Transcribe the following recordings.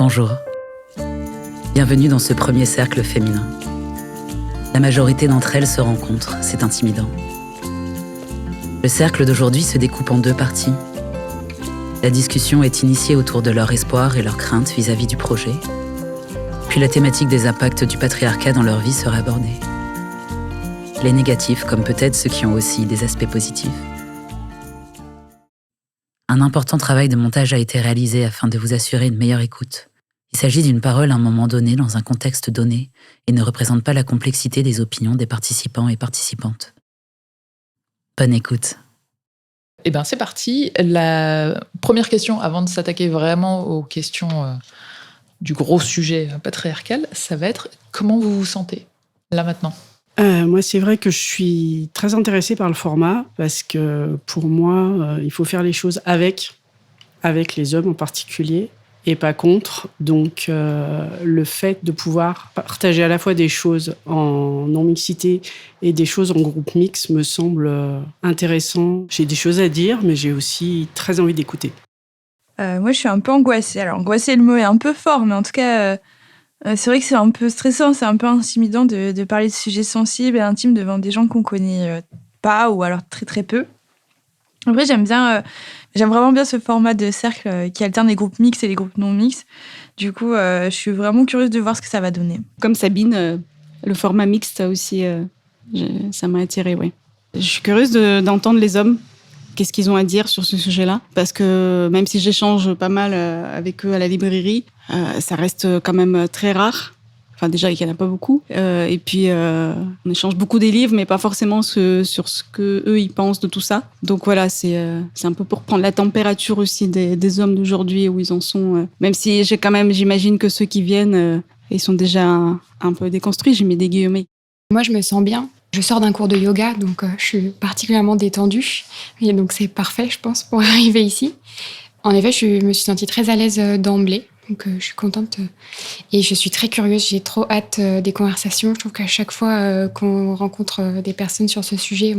Bonjour. Bienvenue dans ce premier cercle féminin. La majorité d'entre elles se rencontrent, c'est intimidant. Le cercle d'aujourd'hui se découpe en 2 parties. La discussion est initiée autour de leurs espoirs et leurs craintes vis-à-vis du projet. Puis la thématique des impacts du patriarcat dans leur vie sera abordée. Les négatifs, comme peut-être ceux qui ont aussi des aspects positifs. Un important travail de montage a été réalisé afin de vous assurer une meilleure écoute. Il s'agit d'une parole à un moment donné, dans un contexte donné, et ne représente pas la complexité des opinions des participants et participantes. Bonne écoute. Eh bien, c'est parti. La première question, avant de s'attaquer vraiment aux questions du gros sujet patriarcal, ça va être comment vous vous sentez, là, maintenant ? Moi, c'est vrai que je suis très intéressée par le format parce que pour moi, il faut faire les choses avec les hommes en particulier et pas contre. Donc, le fait de pouvoir partager à la fois des choses en non-mixité et des choses en groupe mix me semble intéressant. J'ai des choses à dire, mais j'ai aussi très envie d'écouter. Moi, je suis un peu angoissée. Alors, angoissée, le mot est un peu fort, mais en tout cas... c'est vrai que c'est un peu stressant, c'est un peu intimidant de parler de sujets sensibles et intimes devant des gens qu'on connaît pas ou alors très très peu. Après, j'aime vraiment bien ce format de cercle qui alterne les groupes mixtes et les groupes non mixtes. Du coup, je suis vraiment curieuse de voir ce que ça va donner. Comme Sabine, le format mixte aussi, ça m'a attirée, oui. Je suis curieuse d'entendre les hommes. Qu'est-ce qu'ils ont à dire sur ce sujet-là ? Parce que même si j'échange pas mal avec eux à la librairie, ça reste quand même très rare. Enfin, déjà, il n'y en a pas beaucoup. Et puis, on échange beaucoup des livres, mais pas forcément sur ce qu'eux, ils pensent de tout ça. Donc voilà, c'est un peu pour prendre la température aussi des hommes d'aujourd'hui, où ils en sont. Même si j'imagine que ceux qui viennent, ils sont déjà un peu déconstruits, j'ai mis des guillemets. Moi, je me sens bien. Je sors d'un cours de yoga, donc je suis particulièrement détendue. Et donc, c'est parfait, je pense, pour arriver ici. En effet, je me suis sentie très à l'aise d'emblée. Donc, je suis contente. Et je suis très curieuse. J'ai trop hâte des conversations. Je trouve qu'à chaque fois qu'on rencontre des personnes sur ce sujet,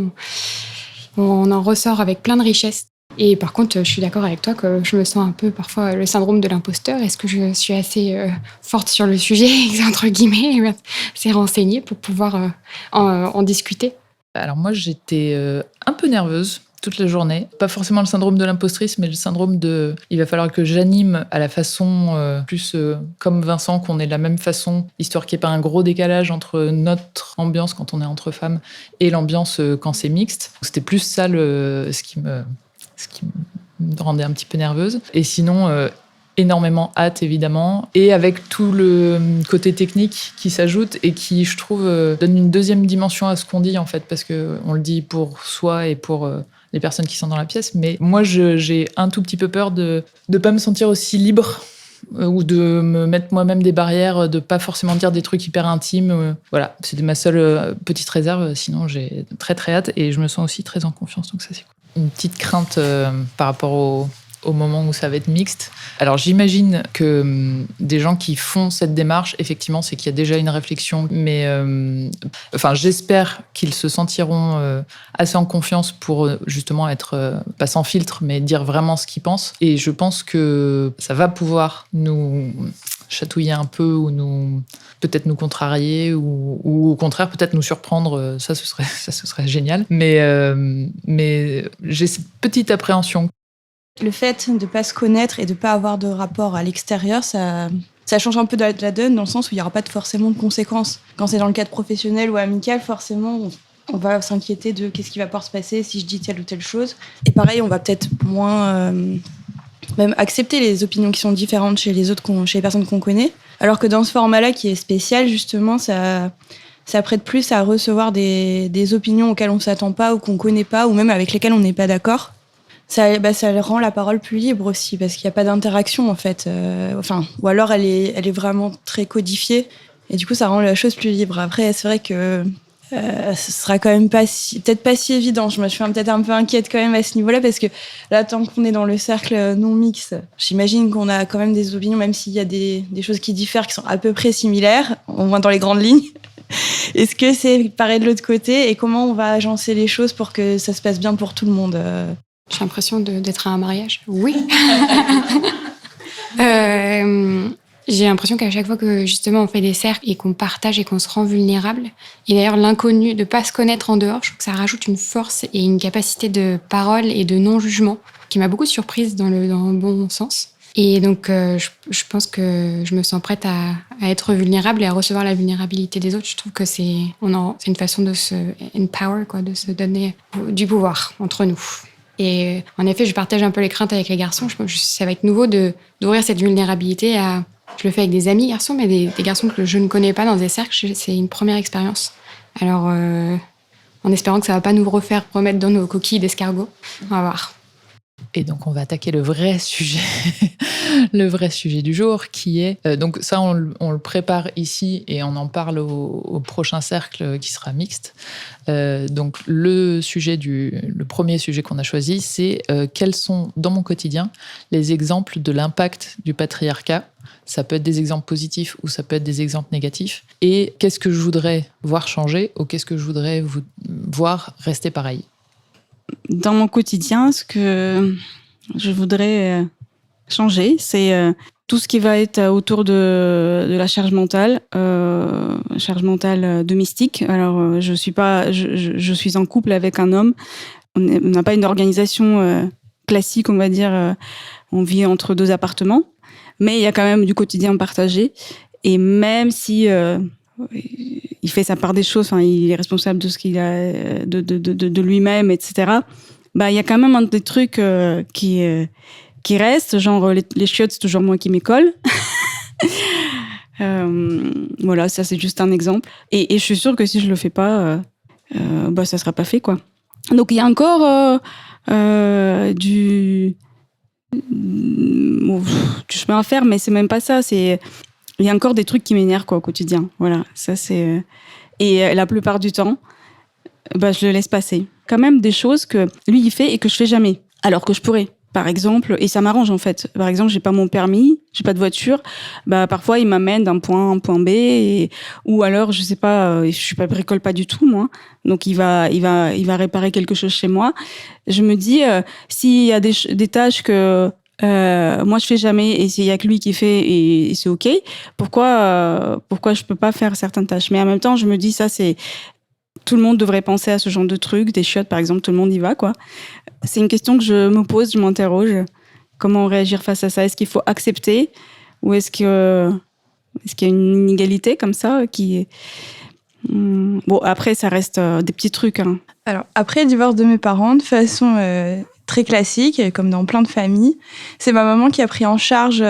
on en ressort avec plein de richesses. Et par contre, je suis d'accord avec toi que je me sens un peu parfois le syndrome de l'imposteur. Est-ce que je suis assez forte sur le sujet, entre guillemets, c'est renseigner pour pouvoir en discuter? Alors moi, j'étais un peu nerveuse toute la journée. Pas forcément le syndrome de l'impostrice, mais le syndrome de... Il va falloir que j'anime à la façon plus comme Vincent, qu'on ait la même façon, histoire qu'il n'y ait pas un gros décalage entre notre ambiance quand on est entre femmes et l'ambiance quand c'est mixte. C'était plus ça ce qui me rendait un petit peu nerveuse. Et sinon, énormément hâte, évidemment. Et avec tout le côté technique qui s'ajoute et qui, je trouve, donne une deuxième dimension à ce qu'on dit, en fait, parce qu'on le dit pour soi et pour les personnes qui sont dans la pièce. Mais moi, j'ai un tout petit peu peur de ne pas me sentir aussi libre ou de me mettre moi-même des barrières, de pas forcément dire des trucs hyper intimes. Voilà, c'est ma seule petite réserve. Sinon, j'ai très, très hâte et je me sens aussi très en confiance, donc ça, c'est cool. Une petite crainte par rapport au moment où ça va être mixte. Alors j'imagine que des gens qui font cette démarche, effectivement, c'est qu'il y a déjà une réflexion, mais j'espère qu'ils se sentiront assez en confiance pour justement être pas sans filtre, mais dire vraiment ce qu'ils pensent. Et je pense que ça va pouvoir nous chatouiller un peu ou peut-être nous contrarier ou au contraire peut-être nous surprendre. Ça ce serait génial. Mais j'ai cette petite appréhension. Le fait de ne pas se connaître et de ne pas avoir de rapport à l'extérieur, ça change un peu de la donne dans le sens où il n'y aura pas forcément de conséquences. Quand c'est dans le cadre professionnel ou amical, forcément, on va s'inquiéter de qu'est-ce qui va pouvoir se passer si je dis telle ou telle chose. Et pareil, on va peut-être moins même accepter les opinions qui sont différentes chez les personnes qu'on connaît. Alors que dans ce format-là qui est spécial, justement, ça prête plus à recevoir des opinions auxquelles on ne s'attend pas ou qu'on ne connaît pas ou même avec lesquelles on n'est pas d'accord. Ça rend la parole plus libre aussi parce qu'il n'y a pas d'interaction en fait. Ou alors elle est vraiment très codifiée et du coup ça rend la chose plus libre. Après c'est vrai que ce sera quand même peut-être pas si évident. Je me suis peut-être un peu inquiète quand même à ce niveau-là parce que là tant qu'on est dans le cercle non mixte, j'imagine qu'on a quand même des opinions même s'il y a des choses qui diffèrent qui sont à peu près similaires, au moins dans les grandes lignes. Est-ce que c'est pareil de l'autre côté et comment on va agencer les choses pour que ça se passe bien pour tout le monde? J'ai l'impression d'être à un mariage. Oui. J'ai l'impression qu'à chaque fois que justement on fait des cercles et qu'on partage et qu'on se rend vulnérable, et d'ailleurs l'inconnu, de ne pas se connaître en dehors, je trouve que ça rajoute une force et une capacité de parole et de non-jugement qui m'a beaucoup surprise dans le bon sens. Et donc je pense que je me sens prête à être vulnérable et à recevoir la vulnérabilité des autres. Je trouve que c'est une façon de se empower, quoi, de se donner du pouvoir entre nous. Et en effet, je partage un peu les craintes avec les garçons. Je pense que ça va être nouveau d'ouvrir cette vulnérabilité à... Je le fais avec des amis garçons, mais des garçons que je ne connais pas dans des cercles. C'est une première expérience. Alors, en espérant que ça ne va pas nous remettre dans nos coquilles d'escargot. On va voir. Et donc, on va attaquer le vrai sujet, le vrai sujet du jour, qui est... donc ça, on le prépare ici et on en parle au prochain cercle qui sera mixte. Donc, le premier sujet qu'on a choisi, c'est quels sont, dans mon quotidien, les exemples de l'impact du patriarcat. Ça peut être des exemples positifs ou ça peut être des exemples négatifs. Et qu'est-ce que je voudrais voir changer ou qu'est-ce que je voudrais voir rester pareil? Dans mon quotidien, ce que je voudrais changer, c'est tout ce qui va être autour de la charge mentale domestique. Alors, je suis en couple avec un homme. On n'a pas une organisation classique, on va dire. On vit entre 2 appartements, mais il y a quand même du quotidien partagé. Et même si il fait sa part des choses, enfin, il est responsable de ce qu'il a, de lui-même, etc. Bah, il y a quand même un des trucs qui restent, genre les chiottes, c'est toujours moi qui m'école. Voilà, ça c'est juste un exemple. Et je suis sûre que si je le fais pas, bah ça sera pas fait, quoi. Donc il y a encore du chemin à faire, mais c'est même pas ça. Il y a encore des trucs qui m'énervent, quoi, au quotidien. Voilà, ça c'est... Et la plupart du temps, bah, je le laisse passer. Quand même des choses que lui, il fait et que je fais jamais. Alors que je pourrais. Par exemple, et ça m'arrange, en fait. Par exemple, j'ai pas mon permis, j'ai pas de voiture. Bah, parfois, il m'amène d'un point A à un point B. Ou alors, je sais pas, je bricole pas du tout, moi. Donc, il va réparer quelque chose chez moi. Je me dis, s'il y a des tâches que moi je fais jamais et s'il y a que lui qui fait et c'est ok, pourquoi je peux pas faire certaines tâches? Mais en même temps, je me dis, ça c'est... Tout le monde devrait penser à ce genre de trucs. Des chiottes, par exemple, tout le monde y va, quoi. C'est une question que je me pose, je m'interroge. Comment réagir face à ça? Est-ce qu'il faut accepter ou est-ce qu'il y a une inégalité comme ça qui... Bon, après, ça reste des petits trucs, hein. Alors, après le divorce de mes parents, de façon très classique, comme dans plein de familles, c'est ma maman qui a pris en charge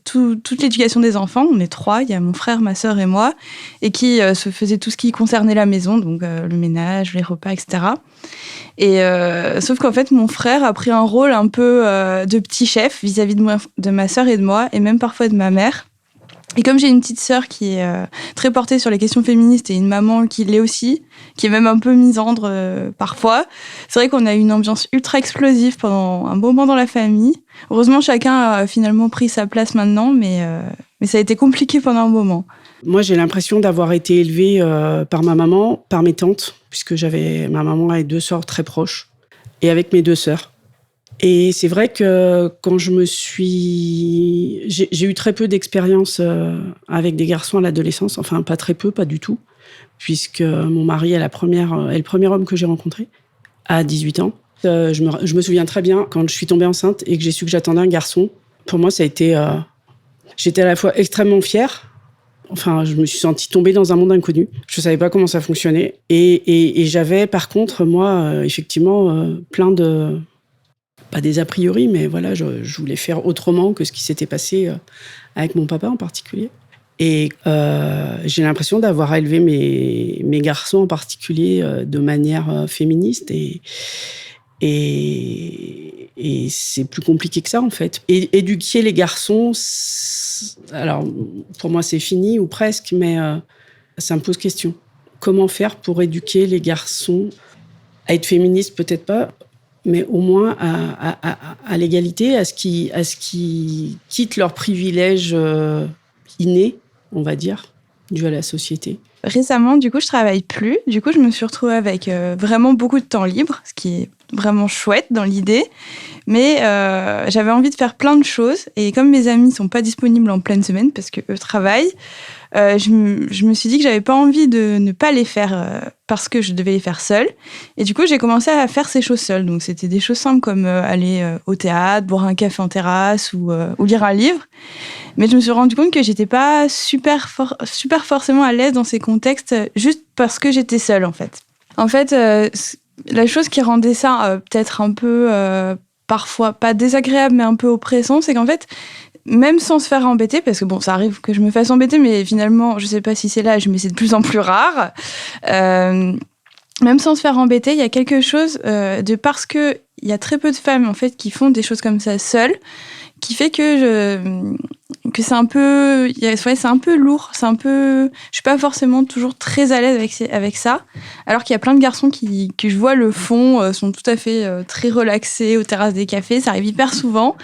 toute l'éducation des enfants. On est 3, il y a mon frère, ma sœur et moi, et qui se faisait tout ce qui concernait la maison, donc le ménage, les repas, etc. Et sauf qu'en fait, mon frère a pris un rôle un peu de petit chef vis-à-vis de ma sœur et de moi, et même parfois de ma mère. Et comme j'ai une petite sœur qui est très portée sur les questions féministes et une maman qui l'est aussi, qui est même un peu misandre parfois, c'est vrai qu'on a eu une ambiance ultra explosive pendant un bon moment dans la famille. Heureusement, chacun a finalement pris sa place maintenant, mais ça a été compliqué pendant un moment. Moi, j'ai l'impression d'avoir été élevée par ma maman, par mes tantes, puisque ma maman avait 2 sœurs très proches, et avec mes 2 sœurs. Et c'est vrai que quand j'ai eu très peu d'expérience avec des garçons à l'adolescence, enfin pas très peu, pas du tout, puisque mon mari est le premier homme que j'ai rencontré à 18 ans. Je me souviens très bien quand je suis tombée enceinte et que j'ai su que j'attendais un garçon. Pour moi, ça a été... j'étais à la fois extrêmement fière. Enfin, je me suis sentie tomber dans un monde inconnu. Je savais pas comment ça fonctionnait. Et j'avais, par contre, moi, effectivement, plein de... Pas des a priori, mais voilà, je voulais faire autrement que ce qui s'était passé avec mon papa en particulier. Et j'ai l'impression d'avoir élevé mes garçons en particulier de manière féministe. Et c'est plus compliqué que ça, en fait. Et éduquer les garçons, alors pour moi c'est fini ou presque, mais ça me pose question. Comment faire pour éduquer les garçons à être féministes, peut-être pas, mais au moins à l'égalité, à ce qu'ils quittent leurs privilèges innés, on va dire, dus à la société. Récemment, du coup, je travaille plus. Du coup, je me suis retrouvée avec vraiment beaucoup de temps libre, ce qui est vraiment chouette dans l'idée. Mais j'avais envie de faire plein de choses. Et comme mes amis ne sont pas disponibles en pleine semaine parce qu'eux travaillent, je me suis dit que j'avais pas envie de ne pas les faire parce que je devais les faire seule. Et du coup, j'ai commencé à faire ces choses seule. Donc, c'était des choses simples comme aller au théâtre, boire un café en terrasse ou lire un livre. Mais je me suis rendu compte que j'étais pas super forcément à l'aise dans ces contextes juste parce que j'étais seule, en fait. En fait, la chose qui rendait ça peut-être un peu, parfois pas désagréable, mais un peu oppressant, c'est qu'en fait, même sans se faire embêter, parce que bon, ça arrive que je me fasse embêter, mais finalement, je sais pas si c'est l'âge, mais c'est de plus en plus rare. Même sans se faire embêter, il y a quelque chose de parce que il y a très peu de femmes en fait qui font des choses comme ça seules, qui fait que c'est un peu, c'est un peu lourd, c'est un peu, je suis pas forcément toujours très à l'aise avec ça, alors qu'il y a plein de garçons qui je vois le font, sont tout à fait très relaxés aux terrasses des cafés, ça arrive hyper souvent,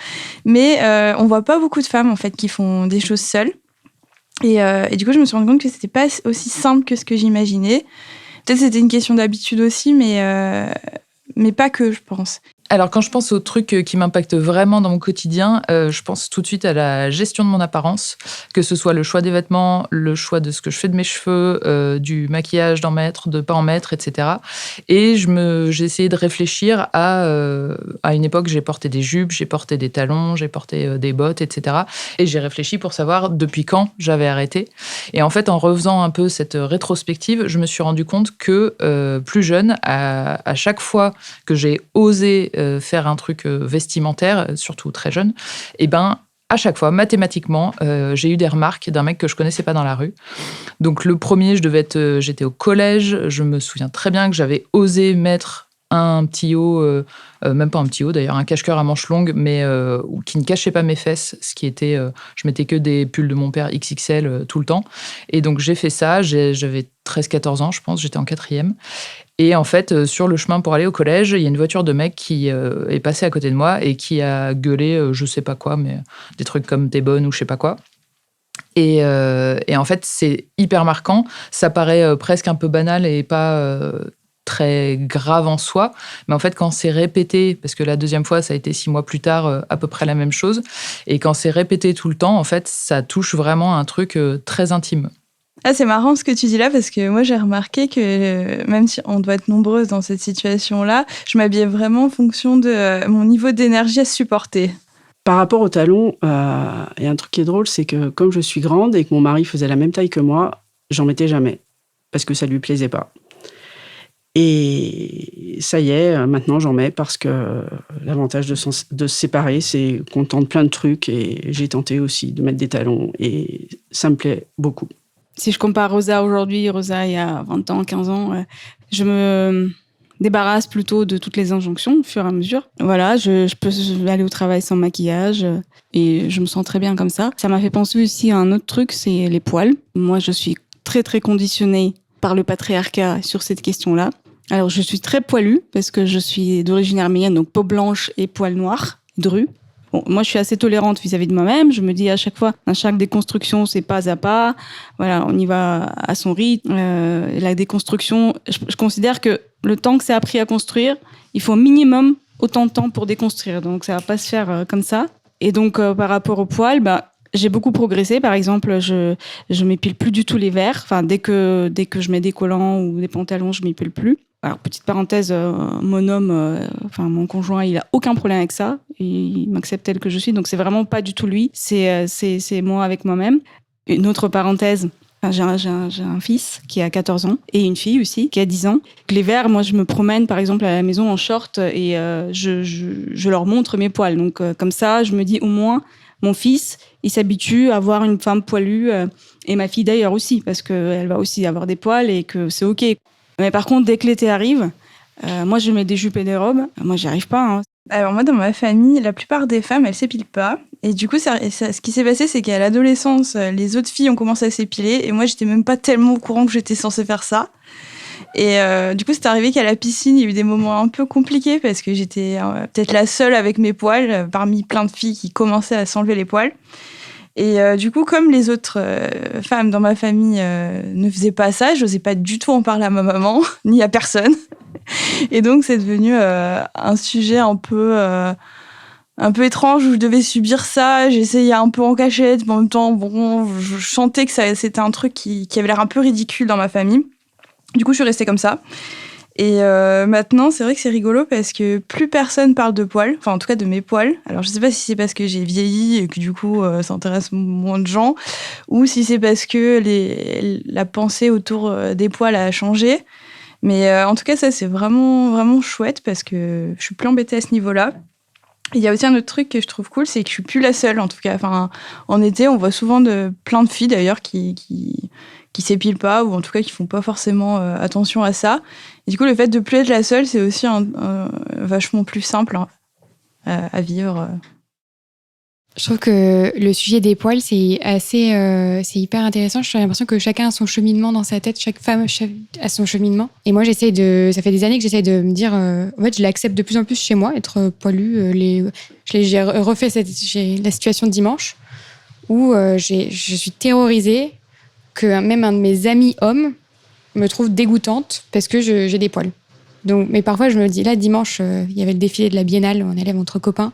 mais on voit pas beaucoup de femmes en fait qui font des choses seules, et du coup je me suis rendu compte que c'était pas aussi simple que ce que j'imaginais. Peut-être c'était une question d'habitude aussi, mais pas que, je pense. Alors, quand je pense aux trucs qui m'impactent vraiment dans mon quotidien, je pense tout de suite à la gestion de mon apparence, que ce soit le choix des vêtements, le choix de ce que je fais de mes cheveux, du maquillage, d'en mettre, de pas en mettre, etc. Et j'ai essayé de réfléchir à une époque, j'ai porté des jupes, j'ai porté des talons, j'ai porté des bottes, etc. Et j'ai réfléchi pour savoir depuis quand j'avais arrêté. Et en fait, en refaisant un peu cette rétrospective, je me suis rendu compte que plus jeune, à chaque fois que j'ai osé faire un truc vestimentaire, surtout très jeune, et ben à chaque fois, mathématiquement, j'ai eu des remarques d'un mec que je connaissais pas dans la rue. Donc le premier, j'étais au collège, je me souviens très bien que j'avais osé mettre un petit haut, même pas un petit haut d'ailleurs, un cache-cœur à manches longues, mais qui ne cachait pas mes fesses, ce qui était, je mettais que des pulls de mon père XXL tout le temps. Et donc j'ai fait ça, j'avais 13-14 ans, je pense, j'étais en 4e. Et en fait, sur le chemin pour aller au collège, il y a une voiture de mec qui est passée à côté de moi et qui a gueulé, je sais pas quoi, mais des trucs comme t'es bonne ou je sais pas quoi. Et en fait, c'est hyper marquant. Ça paraît presque un peu banal et pas très grave en soi. Mais en fait, quand c'est répété, parce que la deuxième fois, ça a été 6 mois plus tard, à peu près la même chose. Et quand c'est répété tout le temps, en fait, ça touche vraiment un truc très intime. Ah, c'est marrant ce que tu dis là, parce que moi, j'ai remarqué que même si on doit être nombreuses dans cette situation-là, je m'habillais vraiment en fonction de mon niveau d'énergie à supporter. Par rapport au talon, il y a un truc qui est drôle, c'est que comme je suis grande et que mon mari faisait la même taille que moi, j'en mettais jamais, parce que ça lui plaisait pas. Et ça y est, maintenant j'en mets parce que l'avantage de se séparer, c'est qu'on tente plein de trucs, et j'ai tenté aussi de mettre des talons, et ça me plaît beaucoup. Si je compare Rosa aujourd'hui, Rosa il y a 20 ans, 15 ans, je me débarrasse plutôt de toutes les injonctions au fur et à mesure. Voilà, je peux aller au travail sans maquillage et je me sens très bien comme ça. Ça m'a fait penser aussi à un autre truc, c'est les poils. Moi, je suis très très conditionnée par le patriarcat sur cette question-là. Alors, je suis très poilue parce que je suis d'origine arménienne, donc peau blanche et poils noirs, drus. Bon, moi, je suis assez tolérante vis-à-vis de moi-même. Je me dis à chaque fois, à chaque déconstruction, c'est pas à pas. Voilà, on y va à son rythme. La déconstruction, je considère que le temps que ça a pris à construire, il faut au minimum autant de temps pour déconstruire. Donc, ça va pas se faire comme ça. Et donc, par rapport au poil, j'ai beaucoup progressé. Par exemple, je m'épile plus du tout les verres. Enfin, dès que je mets des collants ou des pantalons, je m'épile plus. Alors, petite parenthèse, mon homme, mon conjoint, il a aucun problème avec ça. Il m'accepte tel que je suis. Donc, c'est vraiment pas du tout lui. C'est moi avec moi-même. Une autre parenthèse, j'ai un fils qui a 14 ans et une fille aussi qui a 10 ans. Les verres, moi, je me promène, par exemple, à la maison en short et je leur montre mes poils. Donc, comme ça, je me dis au moins, mon fils, il s'habitue à voir une femme poilue et ma fille d'ailleurs aussi, parce qu'elle va aussi avoir des poils et que c'est OK. Mais par contre, dès que l'été arrive, moi, je mets des jupes et des robes. Moi, j'y arrive pas. Alors moi, dans ma famille, la plupart des femmes, elles s'épilent pas. Et du coup, ce qui s'est passé, c'est qu'à l'adolescence, les autres filles ont commencé à s'épiler. Et moi, j'étais même pas tellement au courant que j'étais censée faire ça. Et du coup, c'est arrivé qu'à la piscine, il y a eu des moments un peu compliqués parce que j'étais peut-être la seule avec mes poils parmi plein de filles qui commençaient à s'enlever les poils. Et du coup, comme les autres femmes dans ma famille ne faisaient pas ça, je n'osais pas du tout en parler à ma maman, ni à personne. Et donc, c'est devenu un sujet un peu étrange où je devais subir ça. J'essayais un peu en cachette, mais en même temps, bon, je sentais que c'était un truc qui avait l'air un peu ridicule dans ma famille. Du coup, je suis restée comme ça. Et maintenant, c'est vrai que c'est rigolo parce que plus personne parle de poils, enfin en tout cas de mes poils. Alors je sais pas si c'est parce que j'ai vieilli et que du coup ça intéresse moins de gens, ou si c'est parce que la pensée autour des poils a changé. Mais en tout cas, ça c'est vraiment, vraiment chouette parce que je suis plus embêtée à ce niveau-là. Il y a aussi un autre truc que je trouve cool, c'est que je suis plus la seule en tout cas. Enfin, en été, on voit souvent plein de filles d'ailleurs qui s'épilent pas ou en tout cas qui font pas forcément attention à ça. Et du coup, le fait de plus être la seule, c'est aussi vachement plus simple à vivre. Je trouve que le sujet des poils, c'est hyper intéressant. J'ai l'impression que chacun a son cheminement dans sa tête, chaque femme a son cheminement. Et moi, ça fait des années que j'essaie de me dire, en fait, je l'accepte de plus en plus chez moi, être poilue. J'ai refait la situation de dimanche où je suis terrorisée que même un de mes amis hommes me trouve dégoûtante parce que j'ai des poils. Donc, mais parfois, je me dis, là, dimanche, il y avait le défilé de la Biennale, on allait entre copains.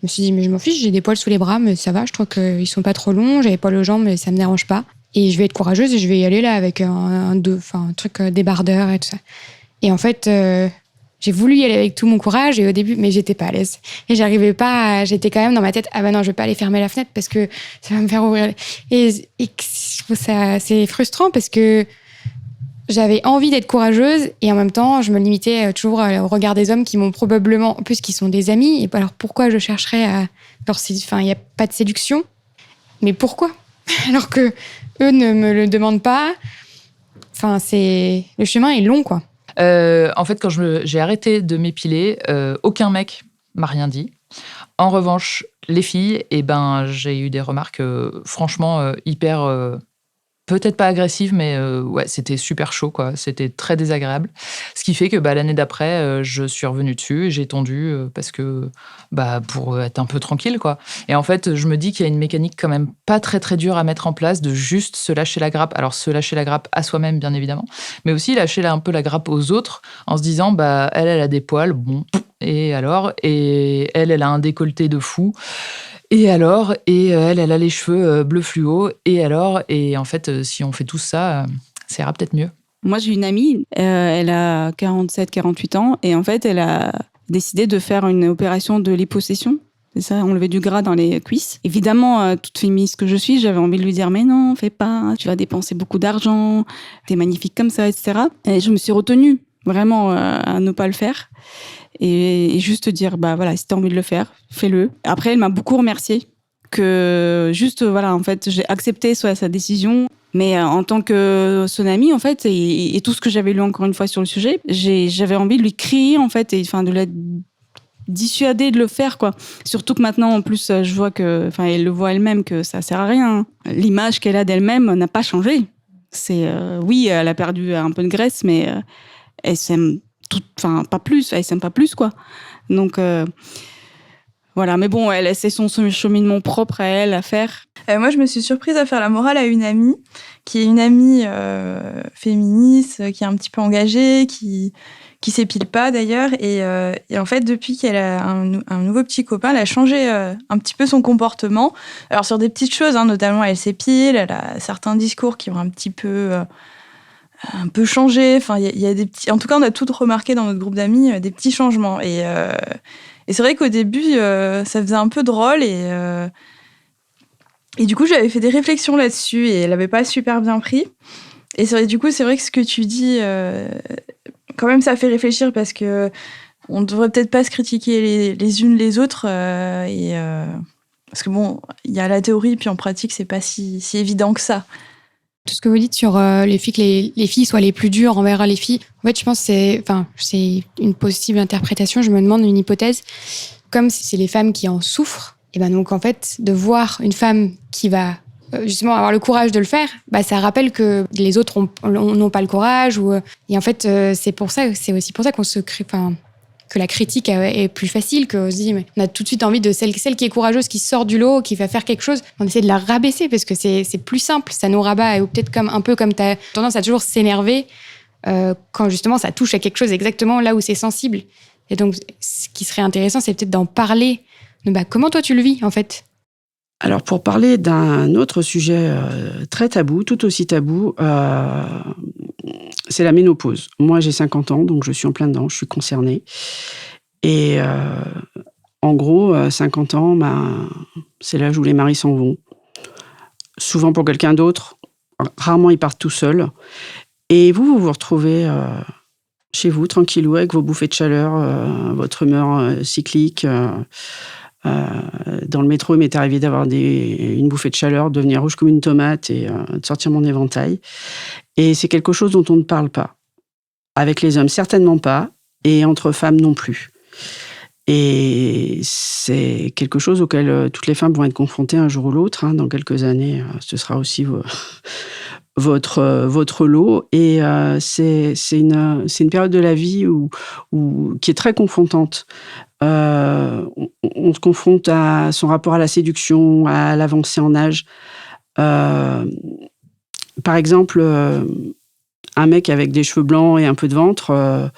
Je me suis dit, mais je m'en fiche, j'ai des poils sous les bras, mais ça va, je trouve qu'ils sont pas trop longs, j'ai des poils aux jambes, mais ça me dérange pas. Et je vais être courageuse et je vais y aller là avec un truc débardeur et tout ça. Et en fait, j'ai voulu y aller avec tout mon courage et au début, mais j'étais pas à l'aise. Et j'arrivais pas, j'étais quand même dans ma tête, ah ben non, je vais pas aller fermer la fenêtre parce que ça va me faire ouvrir. Et je trouve ça, c'est frustrant parce que j'avais envie d'être courageuse et en même temps, je me limitais toujours au regard des hommes qui m'ont probablement, en plus, qui sont des amis. Et alors pourquoi je chercherais à il n'y a pas de séduction, mais pourquoi? Alors que eux ne me le demandent pas. Enfin, le chemin est long, quoi. En fait, quand j'ai arrêté de m'épiler, aucun mec m'a rien dit. En revanche, les filles, j'ai eu des remarques franchement hyper... peut-être pas agressive, mais ouais, c'était super chaud, quoi. C'était très désagréable. Ce qui fait que l'année d'après, je suis revenue dessus et j'ai tondu parce que pour être un peu tranquille, quoi. Et en fait, je me dis qu'il y a une mécanique quand même pas très très dure à mettre en place de juste se lâcher la grappe. Alors se lâcher la grappe à soi-même, bien évidemment, mais aussi lâcher un peu la grappe aux autres en se disant elle a des poils, bon, et alors, et elle a un décolleté de fou. Et alors, elle a les cheveux bleu fluo. Et alors, et en fait, si on fait tout ça, ça ira peut-être mieux. Moi, j'ai une amie, elle a 47-48 ans, et en fait, elle a décidé de faire une opération de liposuction. C'est ça, enlever du gras dans les cuisses. Évidemment, toute féministe que je suis, j'avais envie de lui dire, mais non, fais pas, tu vas dépenser beaucoup d'argent, t'es magnifique comme ça, etc. Et je me suis retenue vraiment à ne pas le faire. Et juste dire, voilà, si t'as envie de le faire, fais-le. Après, elle m'a beaucoup remerciée que juste, voilà, en fait, j'ai accepté sa décision. Mais en tant que son amie, en fait, et tout ce que j'avais lu encore une fois sur le sujet, j'avais envie de lui crier, en fait, et de la dissuader de le faire, quoi. Surtout que maintenant, en plus, je vois elle le voit elle-même que ça sert à rien. L'image qu'elle a d'elle-même n'a pas changé. Oui, elle a perdu un peu de graisse, mais elle s'aime pas plus, elle s'aime pas plus, quoi. Donc, voilà. Mais bon, c'est son cheminement propre à elle à faire. Moi, je me suis surprise à faire la morale à une amie, qui est une amie féministe, qui est un petit peu engagée, qui s'épile pas d'ailleurs. Et en fait, depuis qu'elle a un nouveau petit copain, elle a changé un petit peu son comportement. Alors, sur des petites choses, notamment, elle s'épile, elle a certains discours qui ont un peu changé. Enfin, il y a des petits... En tout cas, on a toutes remarqué dans notre groupe d'amis des petits changements. Et c'est vrai qu'au début, ça faisait un peu drôle. Et du coup, j'avais fait des réflexions là-dessus et elle n'avait pas super bien pris. Et du coup, c'est vrai que ce que tu dis, quand même, ça fait réfléchir parce que on ne devrait peut-être pas se critiquer les unes les autres. Parce que bon, il y a la théorie, puis en pratique, c'est pas si évident que ça. Tout ce que vous dites sur les filles, que les filles soient les plus dures envers les filles, en fait, je pense que c'est une possible interprétation. Je me demande une hypothèse. Comme si c'est les femmes qui en souffrent, et donc en fait, de voir une femme qui va justement avoir le courage de le faire, ça rappelle que les autres n'ont pas le courage. Et en fait, c'est aussi pour ça qu'on se crée... que la critique est plus facile, qu'on se dit, mais on a tout de suite envie de celle qui est courageuse, qui sort du lot, qui va faire quelque chose. On essaie de la rabaisser parce que c'est plus simple, ça nous rabat. Ou peut-être un peu comme t'as tendance à toujours s'énerver quand justement ça touche à quelque chose exactement là où c'est sensible. Et donc, ce qui serait intéressant, c'est peut-être d'en parler. Comment toi tu le vis, en fait ? Alors, pour parler d'un autre sujet très tabou, tout aussi tabou, c'est la ménopause. Moi, j'ai 50 ans, donc je suis en plein dedans, je suis concernée. Et en gros, 50 ans, c'est l'âge où les maris s'en vont. Souvent pour quelqu'un d'autre. Rarement, ils partent tout seuls. Et vous vous retrouvez chez vous, tranquillou, avec vos bouffées de chaleur, votre humeur cyclique. Dans le métro, il m'est arrivé d'avoir une bouffée de chaleur, de devenir rouge comme une tomate et de sortir mon éventail. Et c'est quelque chose dont on ne parle pas. Avec les hommes, certainement pas. Et entre femmes, non plus. Et c'est quelque chose auquel toutes les femmes vont être confrontées un jour ou l'autre. Dans quelques années, ce sera aussi votre lot. Et c'est une période de la vie qui est très confrontante. On se confronte à son rapport à la séduction, à l'avancée en âge. Par exemple, un mec avec des cheveux blancs et un peu de ventre,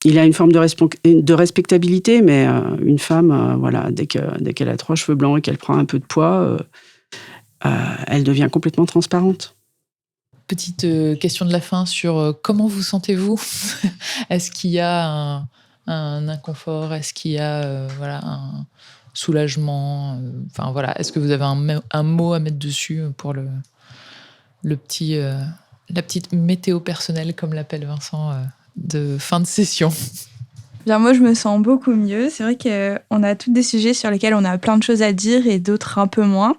il a une forme de respectabilité, mais une femme, dès qu'elle a 3 cheveux blancs et qu'elle prend un peu de poids, elle devient complètement transparente. Petite question de la fin sur comment vous sentez-vous ? Est-ce qu'il y a un inconfort ? Est-ce qu'il y a un soulagement ? Est-ce que vous avez un mot à mettre dessus pour la petite météo personnelle, comme l'appelle Vincent, de fin de session ? Bien, moi, je me sens beaucoup mieux. C'est vrai qu'on a tous des sujets sur lesquels on a plein de choses à dire et d'autres un peu moins.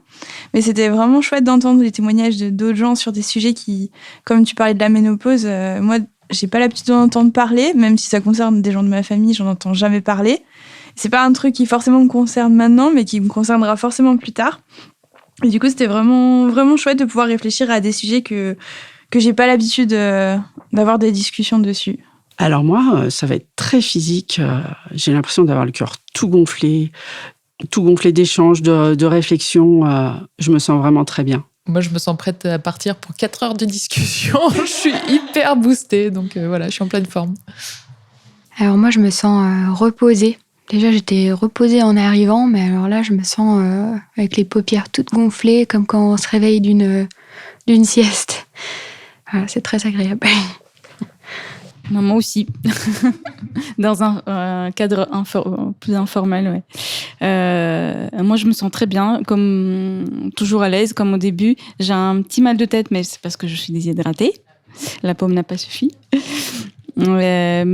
Mais c'était vraiment chouette d'entendre les témoignages d'autres gens sur des sujets qui, comme tu parlais de la ménopause, moi, j'ai pas l'habitude d'en entendre parler, même si ça concerne des gens de ma famille, j'en entends jamais parler. C'est pas un truc qui forcément me concerne maintenant, mais qui me concernera forcément plus tard. Et du coup, c'était vraiment, vraiment chouette de pouvoir réfléchir à des sujets que j'ai pas l'habitude d'avoir des discussions dessus. Alors moi, ça va être très physique. J'ai l'impression d'avoir le cœur tout gonflé d'échanges, de réflexions. Je me sens vraiment très bien. Moi, je me sens prête à partir pour 4 heures de discussion. Je suis hyper boostée, donc je suis en pleine forme. Alors moi, je me sens reposée. Déjà, j'étais reposée en arrivant, mais alors là, je me sens avec les paupières toutes gonflées, comme quand on se réveille d'une sieste. Voilà, c'est très agréable. Moi aussi, dans un cadre plus informel. Ouais. Moi, je me sens très bien, comme toujours à l'aise, comme au début. J'ai un petit mal de tête, mais c'est parce que je suis déshydratée. La pomme n'a pas suffi. Mais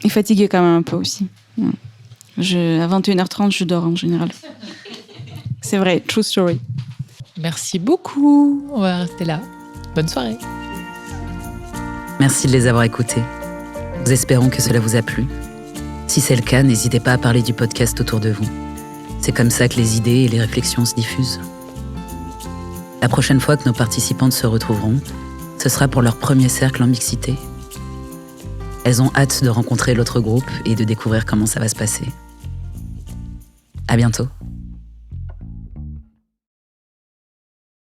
et fatiguée quand même un peu aussi. À 21h30, je dors en général. C'est vrai, true story. Merci beaucoup. On va rester là. Bonne soirée. Merci de les avoir écoutés. Nous espérons que cela vous a plu. Si c'est le cas, n'hésitez pas à parler du podcast autour de vous. C'est comme ça que les idées et les réflexions se diffusent. La prochaine fois que nos participantes se retrouveront, ce sera pour leur premier cercle en mixité. Elles ont hâte de rencontrer l'autre groupe et de découvrir comment ça va se passer. À bientôt.